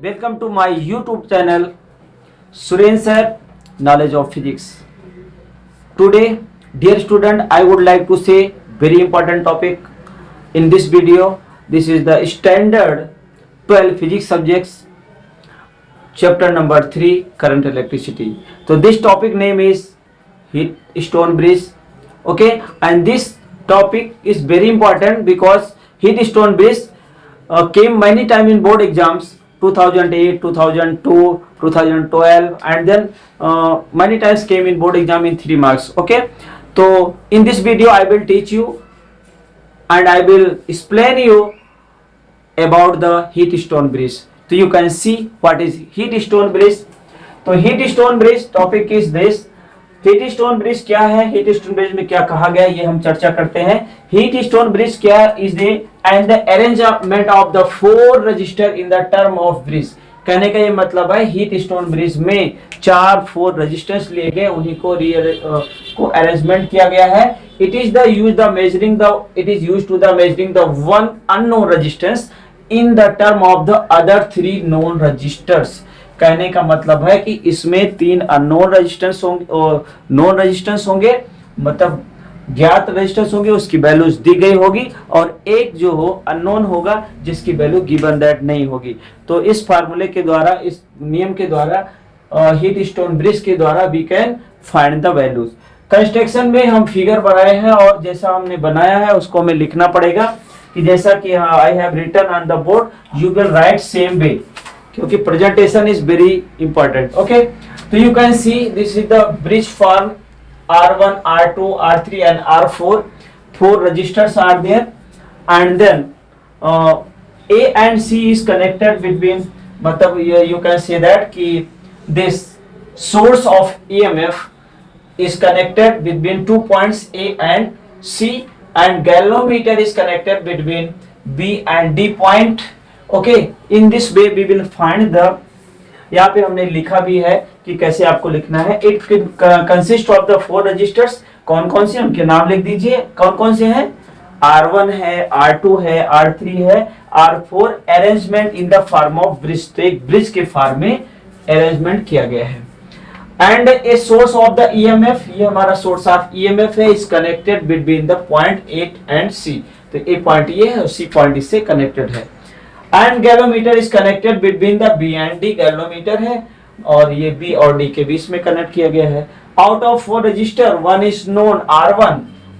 Welcome to my YouTube channel, Suren Sir, Knowledge of Physics. Today, dear student, I would like to say very important topic in this video. This is the standard 12 physics subjects, chapter number 3, current electricity. So this topic name is heat stone bridge. Okay, and this topic is very important because heat stone bridge came many times in board exams. 2008, 2002, 2012, and then many times came in board exam in 3 marks. Okay, so in this video I will teach you and I will explain you about the heat stone bridge. So you can see what is heat stone bridge. तो heat stone bridge topic is this. Heat stone bridge क्या है, heat stone bridge में क्या कहा गया, ये हम चर्चा करते हैं. हीट स्टोन ब्रिज क्या is the end the arrangement of the 4 register in the term of bridge. कहने का ये मतलब है हीट स्टोन ब्रिज में 4 रजिस्टर्स लिए गए, उन्हीं को अरेंजमेंट किया गया है. It is use to the measuring the one unknown resistance in the term of the other 3 known registers. कहने का मतलब है कि इसमें 3 अननोन रेजिस्टेंस होंगे, नॉन रेजिस्टेंस होंगे, मतलब ज्ञात रेजिस्टेंस होंगे, उसकी वैल्यूज दी गई होगी, और एक जो हो अननोन होगा जिसकी वैल्यू गिवन दैट नहीं होगी. तो इस फार्मूले के द्वारा, इस नियम के द्वारा, हीट स्टोन ब्रिज के द्वारा we can find the values. Construction में हम फिगर बनाए हैं और जैसा हमने बनाया है उसको हमें लिखना पड़ेगा कि जैसा कि I have written on the board, you will write same way, क्योंकि presentation is very important. Okay, तो you can see this is the bridge form R1, R2, R3 and R4. 4 registers are there, and then A and C is connected between, मतलब you can say that कि this source of EMF is connected between 2 points A and C, and galvanometer is connected between B and D point. Okay, in this way we will find the, यहाँ पे हमने लिखा भी है कि कैसे आपको लिखना है. It consist of the 4 registers. कौन कौन से, उनके नाम लिख दीजिए. कौन कौन से हैं? R1 है, R2 है, R3 है, R4. Arrangement in the form of bridge, तो एक ब्रिज के फॉर्म में अरेंजमेंट किया गया है. And a source of the EMF, ये हमारा सोर्स ऑफ EMF है, is connected between the point A and C. तो ए पॉइंट ये है और C पॉइंट इससे कनेक्टेड है. And galvanometer is connected between the B and D. Galvanometer है और ये B और D के बीच में कनेक्ट किया गया है. Out of 4 register, one is known R1.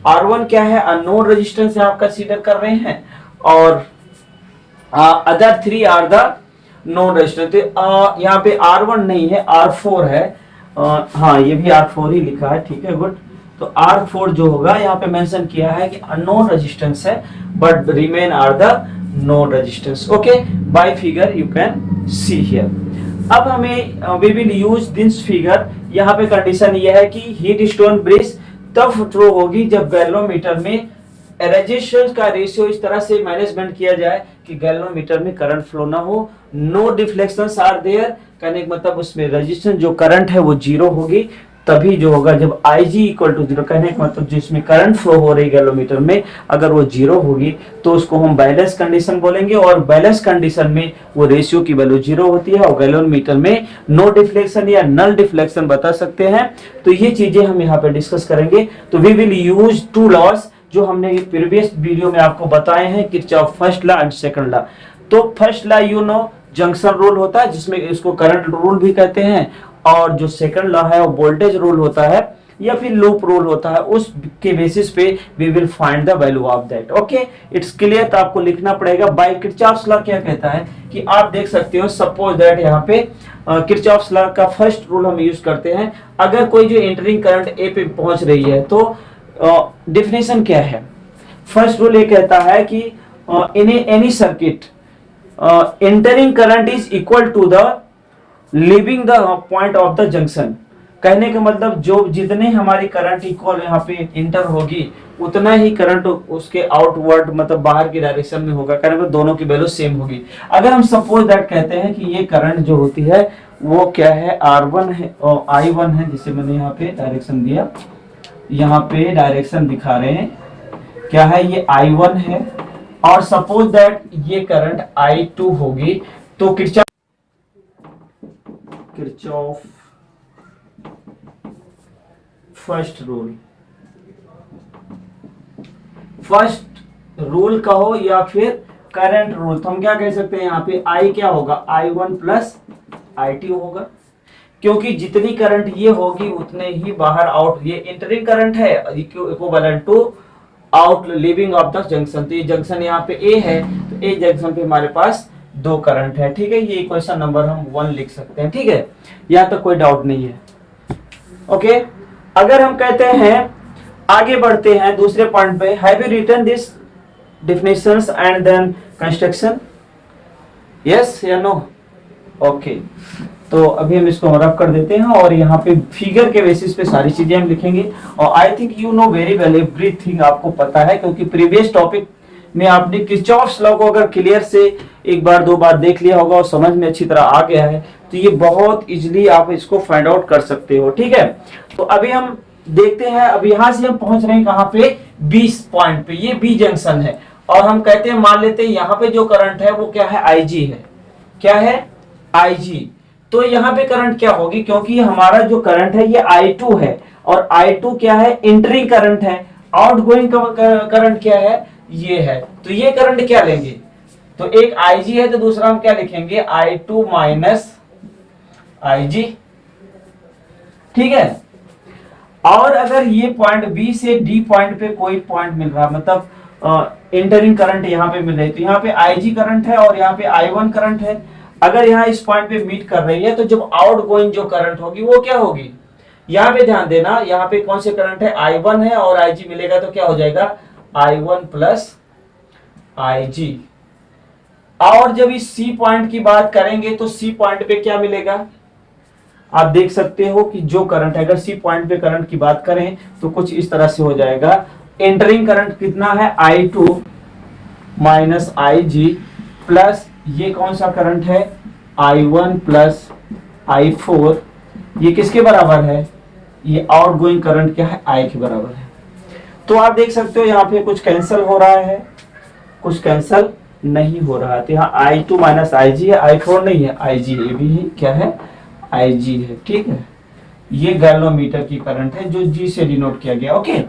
R1 क्या है? अननोन रेजिस्टेंस आप कंसीडर कर रहे हैं, और other 3 are the known resistance. यहाँ पे R1 नहीं है, R4 है. हाँ, ये भी R4 ही लिखा है, ठीक है, गुड. तो R4 जो होगा यहाँ पे मेंशन किया है कि अननोन रेजिस्टेंस है, but remain are the known resistance. Okay, by figure you can see here. अब हमें we will use this figure. यहाँ पे कंडीशन ये है कि हीट स्टोन ब्रिज तब ट्रू होगी जब गैल्वेनोमीटर में रेजिस्टेंस का रेशियो इस तरह से मैनेजमेंट किया जाए कि गैल्वेनोमीटर में करंट फ्लो ना हो, नो डिफ्लेक्शंस आर देयर. कहने का मतलब उसमें रेजिस्टेंस जो करंट है वो 0 होगी, तभी जो होगा जब Ig इक्वल टू 0. कहने का मतलब जिसमें करंट फ्लो हो रही गैल्वेनोमीटर में अगर वो 0 होगी तो उसको हम बैलेंस कंडीशन बोलेंगे, और बैलेंस कंडीशन में वो रेशियो की वैल्यू 0 होती है, और गैल्वेनोमीटर में नो डिफ्लेक्शन या नल डिफ्लेक्शन बता सकते हैं. तो ये चीजें हम यहाँ पे डिस्कस करेंगे. तो वी विल यूज 2 लॉज जो हमने प्रीवियस वीडियो में आपको बताए हैं, Kirchhoff first law and second law. तो first law you know junction rule होता है, जिसमें इसको करंट रूल भी कहते हैं, और जो सेकंड लॉ है वो वोल्टेज रूल होता है या फिर लूप रूल होता है. उस के बेसिस पे we will find the value of that. Okay, it's clear. तो आपको लिखना पड़ेगा बाय किरचॉफ्स लॉ क्या कहता है कि आप देख सकते हो, सपोज दैट यहाँ पे किरचॉफ्स लॉ का फर्स्ट रूल हम यूज करते हैं. अगर कोई जो एंटरिंग करंट ए पे पहुंच रही है तो डेफिनेशन क्या है? फर्स्ट रूल ये कहता है कि in any circuit entering current is equal to the leaving the point of the junction. कहने का मतलब जो जितने हमारी करंट इक्वल यहाँ पे इंटर होगी उतना ही करंट उसके आउटवर्ड मतलब बाहर की डायरेक्शन में होगा. कहने का दोनों की वैल्यू सेम होगी. अगर हम सपोज दैट कहते हैं कि ये करंट जो होती है वो क्या है, R1 है और I1 है, जिसे मैंने यहाँ पे डायरेक्शन दिया, यहाँ पे डायरेक्शन दिखा रहे हैं क्या है, ये I1 है, और सपोज दैट ये करंट I2 होगी, तो किरचॉफ फर्स्ट रूल कहो या फिर करंट रूल, तो हम क्या कह सकते हैं, यहाँ पे I क्या होगा, I1 प्लस I2 होगा, क्योंकि जितनी करंट ये होगी उतने ही बाहर आउट, ये इंटरिंग करंट है equivalent to out leaving of the junction. तो ये जंक्शन यहाँ पे ए है, तो ए जंक्शन पे हमारे पास 2 करंट है, ठीक है। ये इक्वेशन नंबर हम 1 लिख सकते हैं, ठीक है, यहाँ तक कोई डाउट नहीं है। ओके, अगर हम कहते हैं आगे बढ़ते हैं दूसरे पॉइंट पे, have you written this definitions and then construction, yes या no? ओके, तो अभी हम इसको रब कर देते हैं और यहाँ पे फिगर के बेसिस पे सारी चीजें हम लिखेंगे। और I think you know very well, everything आपको पता है, क्योंकि प्रीवियस टॉपिक में आपने किरचॉफ्स लॉ को अगर क्लियर से एक बार 2 बार देख लिया होगा और समझ में अच्छी तरह आ गया है, तो ये बहुत इजिली आप इसको फाइंड आउट कर सकते हो, ठीक है। तो अभी हम देखते हैं, अब यहाँ से हम पहुंच रहे हैं कहाँ पे, 20 पॉइंट पे, ये बी जंक्शन है, और हम कहते हैं, मान लेते हैं यहाँ पे जो करंट है वो क्या है, IG है, क्या है, IG। तो यहाँ पे करंट क्या होगी, क्योंकि हमारा जो करंट है ये I2 है, और I2 क्या है, इंटरिंग करंट है, आउटगोइंग करंट क्या है, ये है। तो ये करंट क्या लेंगे, तो एक IG है, तो दूसरा हम क्या लिखेंगे, I2 माइनस IG, ठीक है। और अगर ये पॉइंट बी से डी पॉइंट पे कोई पॉइंट मिल रहा, मतलब इंटरिंग करंट यहाँ पे मिल रही है, तो यहाँ पे IG करंट है और यहाँ पे I1 करंट है, अगर यहाँ इस पॉइंट पे मीट कर रही है, तो जब आउट गोइंग जो करंट होगी वो क्या होगी, यहाँ पे ध्यान देना, यहाँ पे कौन से करंट है, I1 है और IG मिलेगा, तो क्या हो जाएगा, I1 प्लस IG। और जब इस C पॉइंट की बात करेंगे, तो C पॉइंट पे क्या मिलेगा, आप देख सकते हो कि जो करंट है, अगर C पॉइंट पे करंट की बात करें तो कुछ इस तरह से हो जाएगा, एंटरिंग करंट कितना है, I2 माइनस IG प्लस ये कौन सा करंट है, I1 प्लस I4, ये किसके बराबर है, ये आउटगोइंग करंट क्या है, I के बराबर है। तो आप देख सकते हो यहाँ पे कुछ कैंसिल हो रहा है, कुछ कैंसिल नहीं हो रहा है, तो यहाँ I2 माइनस IG है, I4 नहीं है, IG ये भी है, क्या है, IG है, ठीक है। ये गैलोमीटर की करंट है जो G से डिनोट किया गया, ओके।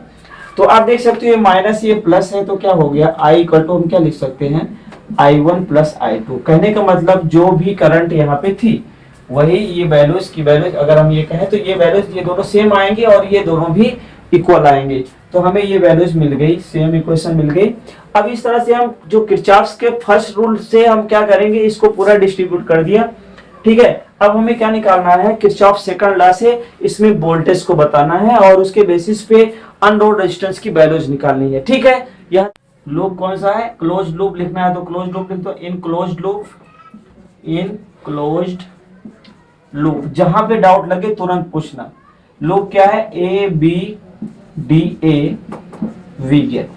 तो आप देख सकते हो ये माइनस ये प्लस है, तो क्या हो गया, I इक्वल टू हम क्या लिख सकते हैं, I1 प्लस I2। कहने का मतलब जो भी करंट यहाँ पे थी वही ये वैल्यूज की वैल्यूज, अगर हम ये कहें तो ये वैल्यूज ये दोनों सेम आएंगे और ये दोनों भी इक्वल आएंगे, तो हमें ये वैल्यूज मिल गई, सेम इक्वेशन मिल गई। अब इस तरह से हम जो किरचॉफ्स के फर्स्ट रूल से हम क्या करेंगे, इसको पूरा डिस्ट्रीब्यूट कर दिया, ठीक है। अब हमें क्या निकालना है, किरचॉफ सेकंड लॉ से इसमें वोल्टेज को बताना है और उसके बेसिस पे अनरोल्ड रेजिस्टेंस की वैल्यूज निकालनी है, ठीक है। यह लूप कौन सा है, क्लोज्ड लूप लिखना है, तो क्लोज्ड लूप लिख दो, इन क्लोज्ड लूप। जहां पे डाउट लगे तुरंत पूछना। लूप क्या है, ABDA गेट।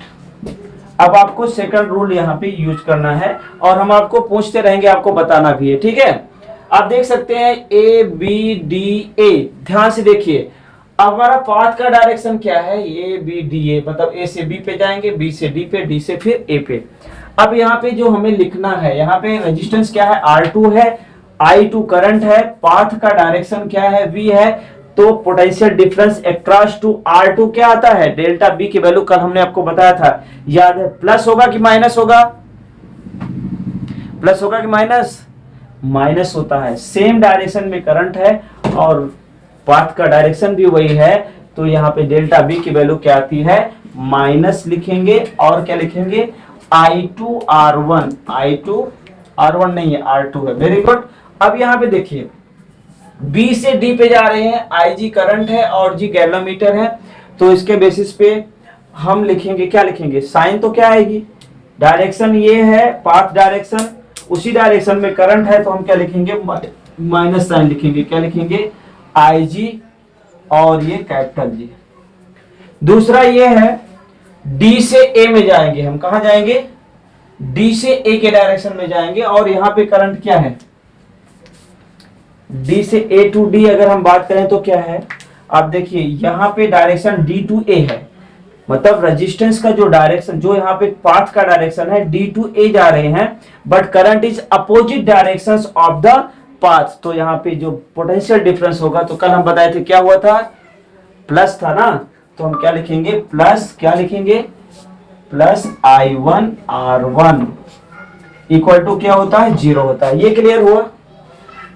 अब आपको सेकंड रूल यहाँ पे यूज करना है और हम आपको पूछते रहेंगे, आपको बताना भी है, ठीक है। आप देख सकते हैं ABDA, ध्यान से देखिए, हमारा पाथ का डायरेक्शन क्या है, ABDA, मतलब A से B पे जाएंगे, B से D पे, D से फिर A पे। अब यहाँ पे जो हमें लिखना है, यहाँ पे रेजिस्टेंस क्या है, R2 है, I2 करंट है, पाथ का डायरेक्शन क्या है, V है, तो potential difference across to R2 क्या आता है, डेल्टा B की वैल्यू कल हमने आपको बताया था, याद है, प्लस होगा कि माइनस होगा, प्लस होगा कि माइनस होता है। सेम डायरेक्शन में करंट है और पाथ का डायरेक्शन भी वही है, तो यहाँ पे डेल्टा बी की वैल्यू क्या आती है, माइनस लिखेंगे और क्या लिखेंगे, I2 R1 नहीं है, R2 है, वेरी गुड। अब यहाँ पे देखिए B से D पे जा रहे हैं, IG करंट है और G गैलोमीटर है, तो इसके बेसिस पे हम लिखेंगे, क्या लिखेंगे, साइन तो क्या आएगी, डायरेक्शन ये है, पाथ डायरेक्शन, उसी डायरेक्शन में करंट है, तो हम क्या लिखेंगे, माइनस साइन लिखेंगे, क्या लिखेंगे, IG और ये कैपिटल G। दूसरा ये है D से A में जाएंगे, हम कहा जाएंगे, D से A के डायरेक्शन में जाएंगे, और यहाँ पे करंट क्या है, D से A टू D अगर हम बात करें तो क्या है, आप देखिए यहाँ पे डायरेक्शन D टू A है, मतलब रेजिस्टेंस का जो डायरेक्शन, जो यहाँ पे पाथ का डायरेक्शन है D टू A जा रहे हैं, but current is opposite direction of the path. तो यहाँ पे जो पोटेंशियल डिफरेंस होगा, तो कल हम बताए थे क्या हुआ था, प्लस था ना, तो हम क्या लिखेंगे, प्लस क्या लिखेंगे, plus I1 R1 equal to क्या होता है, 0 होता है। ये क्लियर हुआ।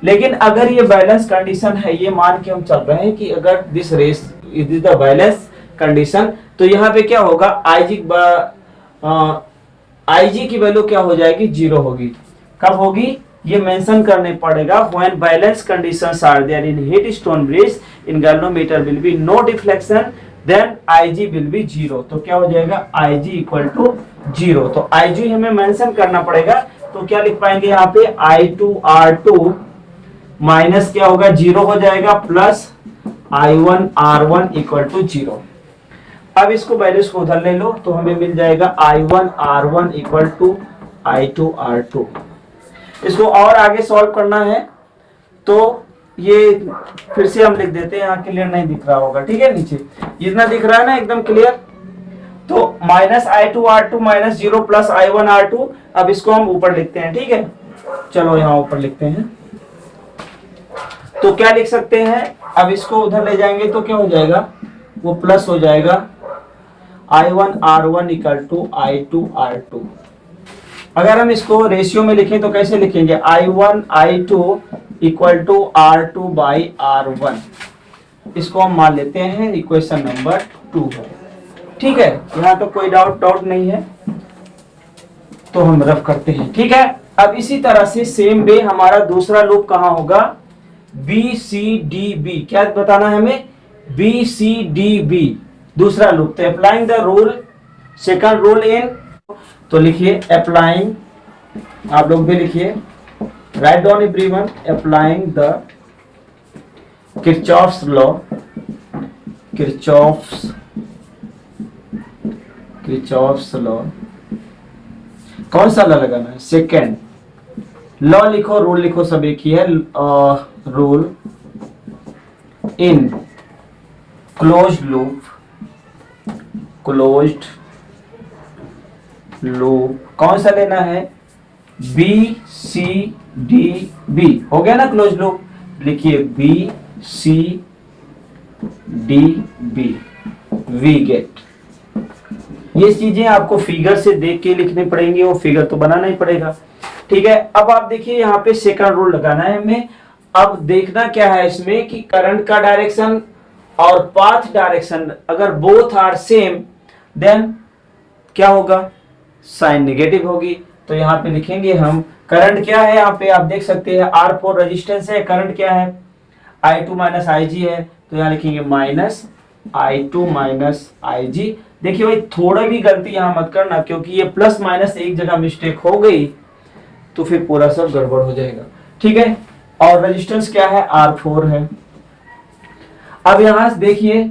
लेकिन अगर ये बैलेंस कंडीशन है, ये मान के हम चल रहे हैं कि अगर this race is the balance condition, तो यहाँ पे क्या होगा, IG की वैल्यू क्या हो जाएगी, 0 होगी। कब होगी ये मेंशन करने पड़ेगा, when balance conditions are there in Wheatstone bridge in galvanometer will be no deflection then IG will be 0। तो क्या हो जाएगा, IG इक्वल टू 0। तो IG हमें मेंशन करना पड़ेगा। तो क्या लिख पाएंगे यहाँ पे, I2 R2 माइनस क्या होगा, 0 हो जाएगा, plus I1 R1 equal to 0। अब इसको वैल्यूज को उधर ले लो, तो हमें मिल जाएगा I1 R1 equal to I2 R2। इसको और आगे सॉल्व करना है, तो ये फिर से हम लिख देते हैं, यहाँ क्लियर नहीं दिख रहा होगा, ठीक है, नीचे इतना दिख रहा है ना एकदम क्लियर। तो minus I2 R2 minus 0 plus I1 R2। अब इसको हम ऊपर लिखते हैं, ठीक है, चलो यहाँ ऊपर लिखते हैं। तो क्या लिख सकते हैं, अब इसको उधर ले जाएंगे तो क्या हो जाएगा, वो प्लस हो जाएगा, I1 R1 equal to I2 R2। अगर हम इसको रेशियो में लिखें तो कैसे लिखेंगे, I1 I2 equal to R2 by R1। इसको हम मान लेते हैं इक्वेशन नंबर 2 है, ठीक है। यहाँ तो कोई डाउट नहीं है, तो हम रफ करते हैं, ठीक है। अब इसी तरह से सेम वे हमारा दूसरा लूप कहाँ होगा, BCDB। क्या बताना है हमें, BCDB दूसरा लूप। तो applying the rule, second rule in, तो लिखिए अप्लाइंग, आप लोग भी लिखिए, write down everyone, applying the Kirchhoff's law, Kirchhoff's law. कौन सा लॉ लगाना है, सेकंड लॉ लिखो, रूल लिखो, सब एक ही है। Rule in closed loop, closed loop कौन सा लेना है, BCDB हो गया ना क्लोज लूप। लिखिए BCDB, वी गेट। ये चीजें आपको फिगर से देख के लिखनी पड़ेंगी, वो फिगर तो बनाना ही पड़ेगा, ठीक है। अब आप देखिए यहाँ पे सेकंड रूल लगाना है हमें। अब देखना क्या है इसमें कि करंट का डायरेक्शन और पाथ डायरेक्शन अगर बोथ आर सेम, देन क्या होगा, साइन नेगेटिव होगी। तो यहाँ पे लिखेंगे हम, करंट क्या है, यहाँ पे आप देख सकते हैं R4 रेजिस्टेंस है, करंट क्या है, I2 माइनस IG है, तो यहाँ लिखेंगे माइनस I2 माइनस IG। देखिए भाई थोड़ा भी गलती यहाँ मत करना, क्योंकि ये प्लस माइनस एक जगह मिस्टेक हो गई तो फिर पूरा सब गड़बड़ हो जाएगा, ठीक है। और रेजिस्टेंस क्या है, R4 है। अब यहां से देखिए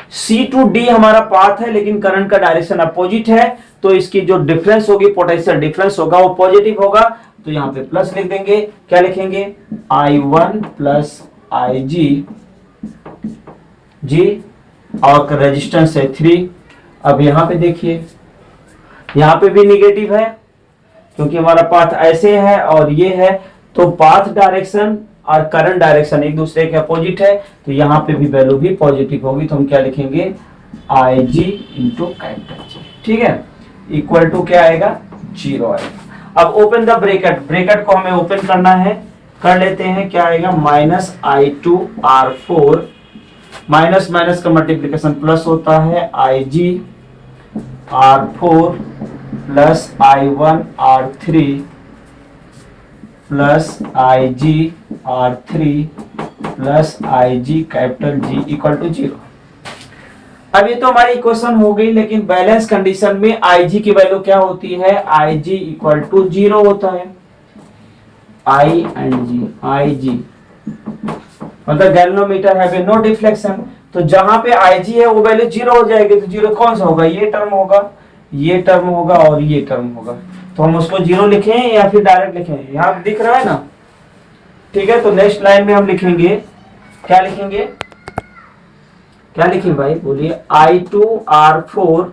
C2D हमारा पाथ है, लेकिन करंट का डायरेक्शन अपोजिट है, तो इसकी जो डिफरेंस होगी, पोटेंशियल डिफरेंस होगा, वो पॉजिटिव होगा। तो यहाँ पे प्लस लिख देंगे, क्या लिखेंगे, I1 प्लस IG जी, और रेजिस्टेंस है 3। अब यहाँ पे देखिए, यहाँ पे भी निगेटिव है, क्योंकि हमारा पाथ ऐसे है और ये है, तो पाथ डायरेक्शन और करंट डायरेक्शन एक दूसरे के अपोजिट है, तो यहाँ पे भी वैल्यू भी पॉजिटिव होगी। तो हम क्या लिखेंगे, IG इंटू कैपिटल G, ठीक है, इक्वल टू क्या आएगा, 0 आएगा। अब ओपन द ब्रैकेट, ब्रैकेट को हमें ओपन करना है, कर लेते हैं, क्या आएगा, minus I2 R4, minus minus का मल्टीप्लीकेशन प्लस होता है, IG R4 plus I1 R3 plus IG R3 plus IG capital G equal to 0। अब ये तो हमारी इक्वेशन हो गई, लेकिन बैलेंस कंडीशन में IG की वैल्यू क्या होती है, IG इक्वल टू 0 होता है। I एंड G, IG मतलब गैल्वेनोमीटर है नो डिफ्लेक्शन, तो जहां पे IG है वो वैल्यू 0 हो जाएगी। तो 0 कौन सा होगा, ये टर्म होगा, ये टर्म होगा और ये टर्म होगा। तो हम उसको 0 लिखें या फिर डायरेक्ट लिखें, यहाँ दिख रहा है ना, ठीक है। तो नेक्स्ट लाइन में हम लिखेंगे, क्या लिखेंगे, क्या लिखें भाई, बोलिए I2R4,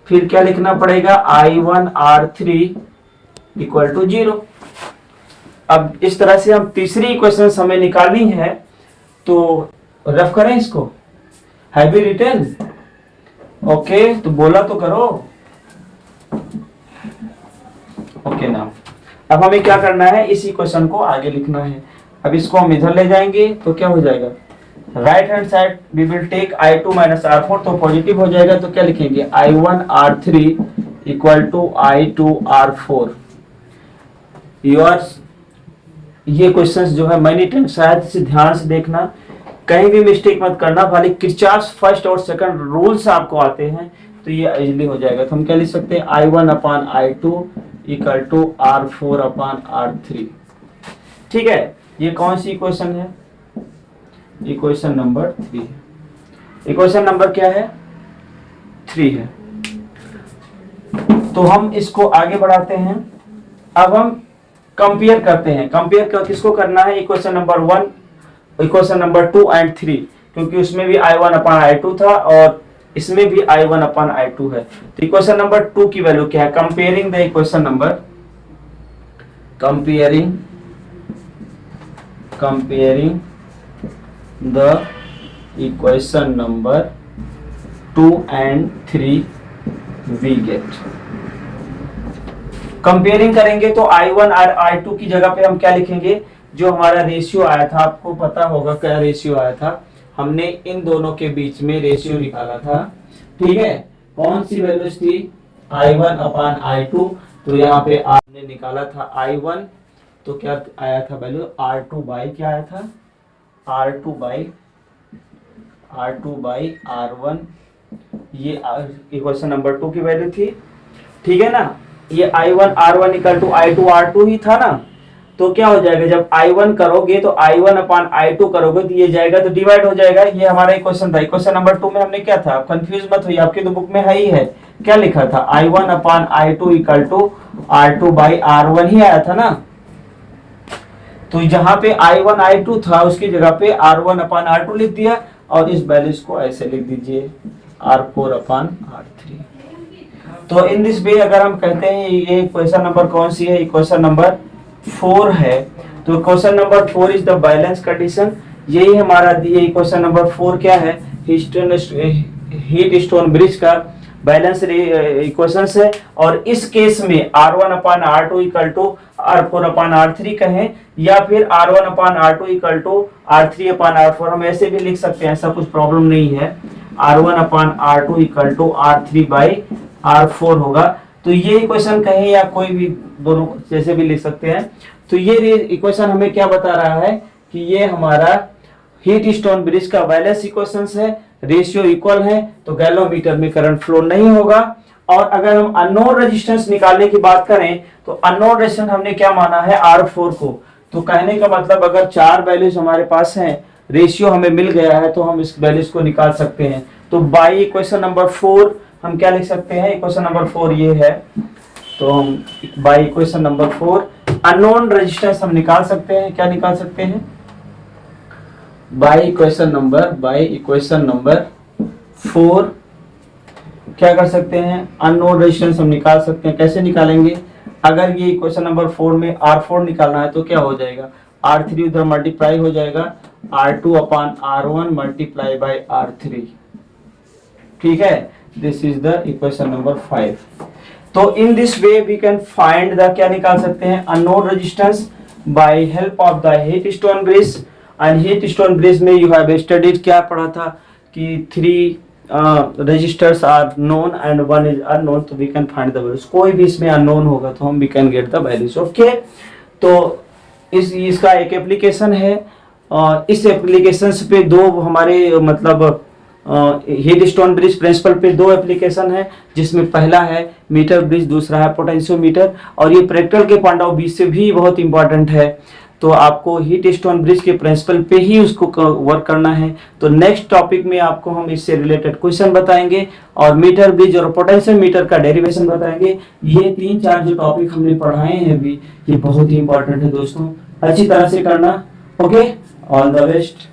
फिर क्या लिखना पड़ेगा I1R3 इक्वल टू 0। अब इस तरह से हम तीसरी इक्वेशन हमें निकालनी है, तो रफ करें इसको, हैव यू रिटन? ओके, तो बोला तो करो। ओके ना, अब हमें क्या करना है, इस इक्वेशन को आगे लिखना है। अब इसको हम इधर ले जाएंगे तो क्या हो जाएगा, right hand side we will take I2 minus R4, तो पॉजिटिव हो जाएगा, तो क्या लिखेंगे I1R3 equal to I2R4। Yours, ये क्वेश्चंस जो है मैंने टेंस, शायद इसे ध्यान से देखना, कहीं भी मिस्टेक मत करना, खाली किरचॉफ फर्स्ट और सेकंड रूल्स आपको आते हैं तो ये इजीली हो जाएगा। तो हम क्या लिख सकते हैं I1/I2 इक्वल टू R4/R3। ठीक है, ये कौन सी इक्वेशन है, इक्वेशन नंबर 3 है। इक्वेशन नंबर क्या है, 3 है। तो हम इसको आगे बढ़ाते हैं। अब हम कंपेयर करते हैं, कंपेयर किसको करना है, equation number 1, equation number 2 and 3, क्योंकि उसमें भी I1/I2 था और इसमें भी I1/I2 है। तो इक्वेशन नंबर 2 की वैल्यू क्या है, comparing the equation number, comparing the equation number 2 and 3 we get. Comparing करेंगे तो I1 और I2 की जगह पे हम क्या लिखेंगे, जो हमारा रेशियो आया था, आपको पता होगा क्या रेशियो आया था, हमने इन दोनों के बीच में रेशियो निकाला था। ठीक है, कौन सी वैल्यूज थी, I1/I2, तो यहाँ पे आपने निकाला था I1, तो क्या आया था वैल्यू R2 बाई, क्या आया था R2 बाई R1, ये इक्वेशन नंबर 2 की वैल्यू थी। ठीक है ना, ये I1R1 इक्वल टू I2R2 ही था ना, तो क्या हो जाएगा, जब I1 करोगे तो I1/I2 करोगे तो ये जाएगा तो डिवाइड हो जाएगा। ये हमारा इक्वेशन था। इक्वेशन नंबर 2 में हमने क्या था, कंफ्यूज मत होइए, आपकी तो बुक में है ही है, क्या लिखा था I1/I2 इक्वल टू R2/R1 ही आया था ना। तो जहां पे I1/I2 था उसकी जगह पे R1/R2 लिख दिया, और इस वैल्यूज को ऐसे लिख दीजिए R4/R3। तो इन दिस वे अगर हम कहते हैं ये इक्वेशन नंबर कौन सी है, इक्वेशन नंबर 4 है, तो question number 4 is the balance condition. यही हमारा दिए इक्वेशन नंबर 4 क्या है, हीट स्टोन ब्रिज का बैलेंस इक्वेशन है। और इस केस में R1/R2 इक्वल टू R4/R3 कहें, या फिर R1/R2 इक्वल टू R3/R4, हम ऐसे भी लिख सकते हैं, ऐसा कुछ प्रॉब्लम नहीं है। R1/R2 इक्वल टू R3/R4 होगा। तो ये इक्वेशन कहें या कोई भी दोनों जैसे भी लिख सकते हैं। तो ये इक्वेशन हमें क्या बता रहा है कि ये हमारा हीट स्टोन ब्रिज का बैलेंस इक्वेशन है, रेशियो इक्वल है, तो गैलोमीटर में करंट फ्लो नहीं होगा। और अगर हम अननोन रेजिस्टेंस निकालने की बात करें तो अननोन रेजिस्टेंस हमने क्या माना है, R4 को। तो कहने का मतलब अगर 4 वैल्यूज हमारे पास हैं, रेशियो हमें मिल गया है, तो हम इस वैल्यूज को निकाल सकते हैं। तो बाई इक्वेशन नंबर 4 हम क्या लिख सकते हैं, इक्वेशन नंबर 4 ये है, तो हम by equation number 4 unknown resistance हम निकाल सकते हैं। क्या निकाल सकते हैं, बाई इक्वेशन नंबर 4 क्या कर सकते हैं, अननोन रेजिस्टेंस हम निकाल सकते हैं। कैसे निकालेंगे, अगर ये इक्वेशन नंबर 4 में R4 निकालना है तो क्या हो जाएगा, R3 उधर मल्टीप्लाई हो जाएगा, R2/R1 मल्टीप्लाई बाई R3। ठीक है, this is the equation number 5। तो in this way we can find the, क्या निकाल सकते हैं, unknown resistance by help of the Wheatstone bridge. And Wheatstone bridge में यू हैव स्टडीड, क्या पढ़ा था कि 3 resistors are known and 1 is unknown, तो we can find the values. कोई भी इसमें अननोन होगा तो हम we can get the values. Okay, तो इसका एक एप्लीकेशन है, इस एप्लीकेशन पे दो हमारे मतलब हीट स्टोन ब्रिज प्रिंसिपल पे 2 एप्लीकेशन है, जिसमें पहला है मीटर ब्रिज, दूसरा है पोटेंशियोमीटर। और ये प्रैक्टिकल के पॉइंट ऑफ व्यू से भी बहुत इंपॉर्टेंट है, तो आपको हीट स्टोन ब्रिज के प्रिंसिपल पे ही उसको वर्क करना है। तो नेक्स्ट टॉपिक में आपको हम इससे रिलेटेड क्वेश्चन बताएंगे और मीटर ब्रिज और पोटेंशियोमीटर का डेरिवेशन बताएंगे। ये 3-4 जो टॉपिक हमने पढ़ाए हैं अभी, ये बहुत ही इंपॉर्टेंट है दोस्तों, अच्छी तरह से करना। Okay, all the best.